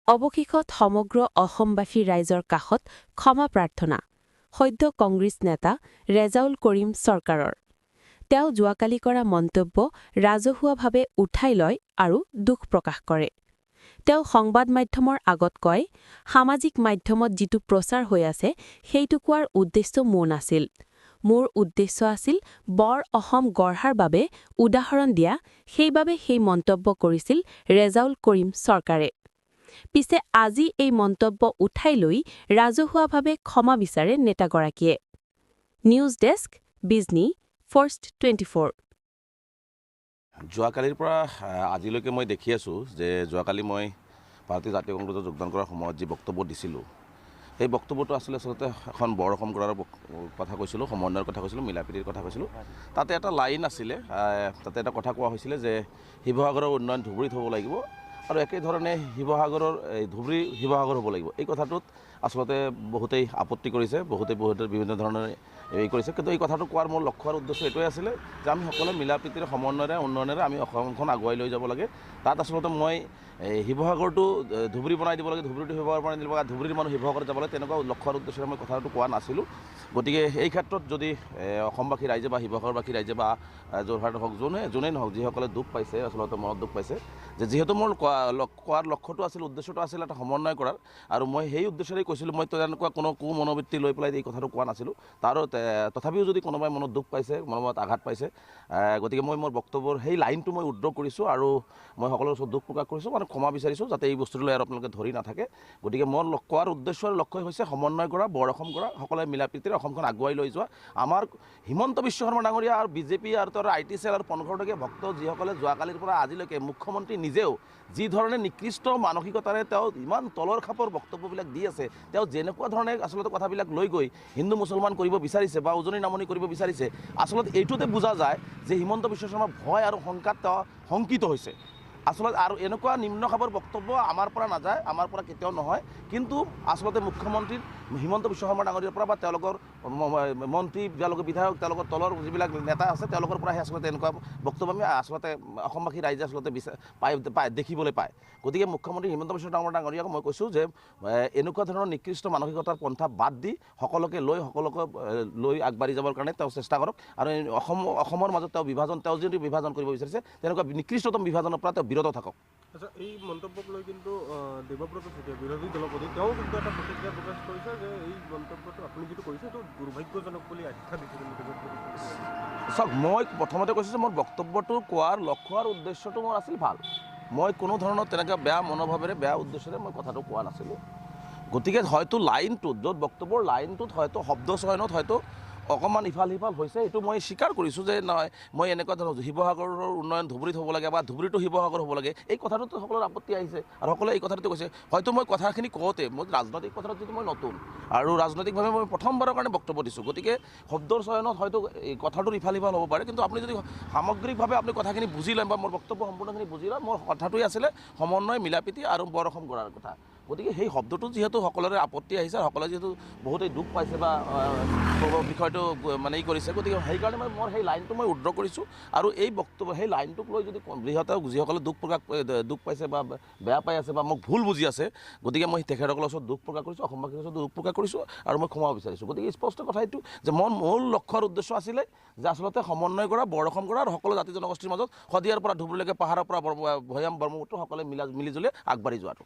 অৱশেষত সমগ্ৰ অসমবাসী ৰাইজৰ কাষত ক্ষমা প্ৰাৰ্থনা সদ্য কংগ্ৰেছ নেতা ৰেজাউল কৰিম চৰকাৰৰ তেওঁ যোৱাকালি কৰা মন্তব্য ৰাজহুৱাভাৱে উঠাই লয় আৰু দুখ প্ৰকাশ কৰে তেওঁ সংবাদ মাধ্যমৰ আগত কয় সামাজিক মাধ্যমত যিটো প্ৰচাৰ হৈ আছে সেইটো কোৱাৰ উদ্দেশ্য মোৰ নাছিল মোৰ উদ্দেশ্য আছিল বৰ অসম গঢ়াৰ বাবে উদাহৰণ দিয়া সেইবাবে সেই মন্তব্য কৰিছিল ৰেজাউল কৰিম চৰকাৰে পিছে আজি এই মন্তব্য উঠাই লৈ ৰাজহুৱাভাৱে ক্ষমা বিচাৰে নেতাগৰাকীয়ে নিউজ ডেস্ক বিজনী ফাৰ্ষ্ট 24 যোৱাকালিৰ পৰা আজিলৈকে মই দেখি আছোঁ যে যোৱাকালি মই ভাৰতীয় জাতীয় কংগ্ৰেছত যোগদান কৰাৰ সময়ত যি বক্তব্য দিছিলোঁ সেই বক্তব্যটো আচলতে এখন বৰ অসম গঢ়াৰ কথা কৈছিলোঁ সমন্বয়ৰ কথা কৈছিলোঁ মিলাপ্ৰীতিৰ কথা কৈছিলোঁ তাতে এটা লাইন আছিলে তাতে এটা কথা কোৱা হৈছিলে যে শিৱসাগৰৰ উন্নয়ন ধুবুৰীত হ'ব লাগিব আৰু একেধৰণে শিৱসাগৰৰ ধুবুৰী শিৱসাগৰ হ'ব লাগিব এই কথাটোত আচলতে বহুতেই আপত্তি কৰিছে বহুতে বিভিন্ন ধৰণৰ এই কৰিছে কিন্তু এই কথাটো কোৱাৰ মোৰ লক্ষ্য আৰু উদ্দেশ্য এইটোৱে আছিলে যে আমি সকলোৱে মিলাপ্ৰীতিৰে সমন্বয়েৰে উন্নয়নেৰে আমি অসমখন আগুৱাই লৈ যাব লাগে তাত আচলতে মই শিৱসাগৰটো ধুবুৰী বনাই দিব লাগে ধুবুৰীটো শিৱসাগৰ বনাই দিব লাগে ধুবুৰীৰ মানুহ শিৱসাগৰত যাব লাগে তেনেকুৱা লক্ষ্য আৰু উদ্দেশ্যৰে মই কথাটো কোৱা নাছিলোঁ গতিকে এই ক্ষেত্ৰত যদি অসমবাসী ৰাইজে বা শিৱসাগৰবাসী ৰাইজে বা যোৰহাট হওক যোনেই নহওক যিসকলে দুখ পাইছে আচলতে মনত দুখ পাইছে যে যিহেতু মোৰ কোৱাৰ লক্ষ্যটো আছিল উদ্দেশ্যটো আছিল এটা সমন্বয় কৰাৰ আৰু মই সেই উদ্দেশ্যৰেই কৈছিলোঁ মই তেনেকুৱা কোনো মনোবৃত্তি লৈ পেলাই এই কথাটো কোৱা নাছিলোঁ তাৰো তথাপিও যদি কোনোবাই মনত দুখ পাইছে মনত আঘাত পাইছে গতিকে মই মোৰ বক্তব্যৰ সেই লাইনটো মই উদ্ধৃত কৰিছোঁ আৰু মই সকলোৰে ওচৰত দুখ প্ৰকাশ কৰিছোঁ মানে ক্ষমা বিচাৰিছোঁ যাতে এই বস্তুটো লৈ আৰু আপোনালোকে ধৰি নাথাকে গতিকে মোৰ কোৱাৰ উদ্দেশ্য আৰু লক্ষ্য হৈছে সমন্বয় কৰা বৰ অসম কৰা সকলোৱে মিলাপ্ৰীতিৰে অসমখন আগুৱাই লৈ যোৱা আমাৰ হিমন্ত বিশ্ব শৰ্মা ডাঙৰীয়া আৰু বিজেপি আৰু তেওঁৰ IT চেল আৰু 15টকীয়া ভক্ত যিসকলে যোৱাকালিৰ পৰা আজিলৈকে মুখ্যমন্ত্ৰী নিজেও যি ধৰণে নিকৃষ্ট মানসিকতাৰে তেওঁ ইমান তলৰ খাপৰ বক্তব্যবিলাক দি আছে তেওঁ যেনেকুৱা ধৰণে আচলতে কথাবিলাক লৈ গৈ হিন্দু মুছলমান কৰিব বিচাৰিছে বা উজনি নামনি কৰিব বিচাৰিছে আচলতে এইটোতে বুজা যায় যে হিমন্ত বিশ্ব শৰ্মা ভয় আৰু শংকাত তেওঁ শংকিত হৈছে আচলতে আৰু এনেকুৱা নিম্ন খাপৰ বক্তব্য আমাৰ পৰা নাযায় আমাৰ পৰা কেতিয়াও নহয় কিন্তু আচলতে মুখ্যমন্ত্ৰী হিমন্ত বিশ্ব শৰ্মা ডাঙৰীয়াৰ পৰা বা তেওঁলোকৰ মন্ত্ৰী তেওঁলোকৰ বিধায়ক তেওঁলোকৰ তলৰ যিবিলাক নেতা আছে তেওঁলোকৰ পৰাহে আচলতে এনেকুৱা বক্তব্য আমি আচলতে অসমবাসী ৰাইজে আচলতে পায় দেখিবলৈ পায় গতিকে মুখ্যমন্ত্ৰী হিমন্ত বিশ্ব শৰ্মা ডাঙৰীয়াক মই কৈছোঁ যে এনেকুৱা ধৰণৰ নিকৃষ্ট মানসিকতাৰ পন্থা বাদ দি সকলোকে লৈ আগবাঢ়ি যাবৰ কাৰণে তেওঁ চেষ্টা কৰক আৰু অসমৰ মাজত তেওঁ বিভাজন তেওঁ যদি বিভাজন কৰিব বিচাৰিছে তেনেকুৱা নিকৃষ্টতম বিভাজনৰ পৰা তেওঁ বিৰত থাকক আচ্ছা এই মন্তব্যক লৈ কিন্তু দেৱব্ৰত চেতিয়া বিৰোধী দলপতি তেওঁ কিন্তু এটা প্ৰতিক্ৰিয়া প্ৰকাশ কৰিছে যে এই মন্তব্যটো আপুনি যিটো কৰিছে এইটো দুৰ্ভাগ্যজনক বুলি আখ্যা দিছে কিন্তু চাওক মই প্ৰথমতে কৈছোঁ যে মোৰ বক্তব্যটো কোৱাৰ লক্ষ্য আৰু উদ্দেশ্যটো মোৰ আছিল ভাল মই কোনো ধৰণৰ তেনেকৈ বেয়া মনোভাৱেৰে বেয়া উদ্দেশ্যৰে মই কথাটো কোৱা নাছিলোঁ গতিকে হয়তো লাইনটোত য'ত বক্তব্যৰ লাইনটোত হয়তো শব্দ চয়নত হয়তো অকণমান ইফাল সিফাল হৈছে এইটো মই স্বীকাৰ কৰিছোঁ যে নহয় মই এনেকুৱা ধৰণৰ শিৱসাগৰৰ উন্নয়ন ধুবুৰীত হ'ব লাগে বা ধুবুৰীটো শিৱসাগৰ হ'ব লাগে এই কথাটোতো সকলোৰে আপত্তি আহিছে আৰু সকলোৱে এই কথাটো কৈছে হয়তো মই কথাখিনি কওঁতে মই ৰাজনৈতিক কথাটো যিটো মই নতুন আৰু ৰাজনৈতিকভাৱে মই প্ৰথমবাৰৰ কাৰণে বক্তব্য দিছোঁ গতিকে শব্দৰ চয়নত হয়তো এই কথাটোৰ ইফাল সিফাল হ'ব পাৰে কিন্তু আপুনি যদি সামগ্ৰিকভাৱে আপুনি কথাখিনি বুজি লয় বা মোৰ বক্তব্য সম্পূৰ্ণখিনি বুজি লয় মোৰ কথাটোৱে আছিলে সমন্বয় মিলাপ্ৰীতি আৰু বৰ অসম গঢ়াৰ কথা গতিকে সেই শব্দটো যিহেতু সকলোৰে আপত্তি আহিছে সকলোৱে যিহেতু বহুতেই দুখ পাইছে বা বিষয়টো মানে কৰিছে গতিকে সেইকাৰণে মই সেই লাইনটো মই উদ্ধৃত কৰিছোঁ আৰু এই বক্তব্য সেই লাইনটোক লৈ যদি যিসকলে দুখ পাইছে বা বেয়া পাই আছে বা মোক ভুল বুজি আছে গতিকে মই তেখেতসকলৰ ওচৰত দুখ প্ৰকাশ কৰিছোঁ অসমবাসীৰ ওচৰত দুখ প্ৰকাশ কৰিছোঁ আৰু মই ক্ষমা বিচাৰিছোঁ গতিকে স্পষ্ট কথা এইটো যে মোৰ মূল লক্ষ্য আৰু উদ্দেশ্য আছিলে যে আচলতে সমন্বয় কৰা বৰ অসম কৰা আৰু সকলো জাতি জনগোষ্ঠীৰ মাজত শদিয়াৰ পৰা ধুবুৰীলৈকে পাহাৰৰ পৰা ভৈয়াম ব্ৰহ্মপুত্ৰ সকলোৱে মিলিজুলি আগবাঢ়ি যোৱাটো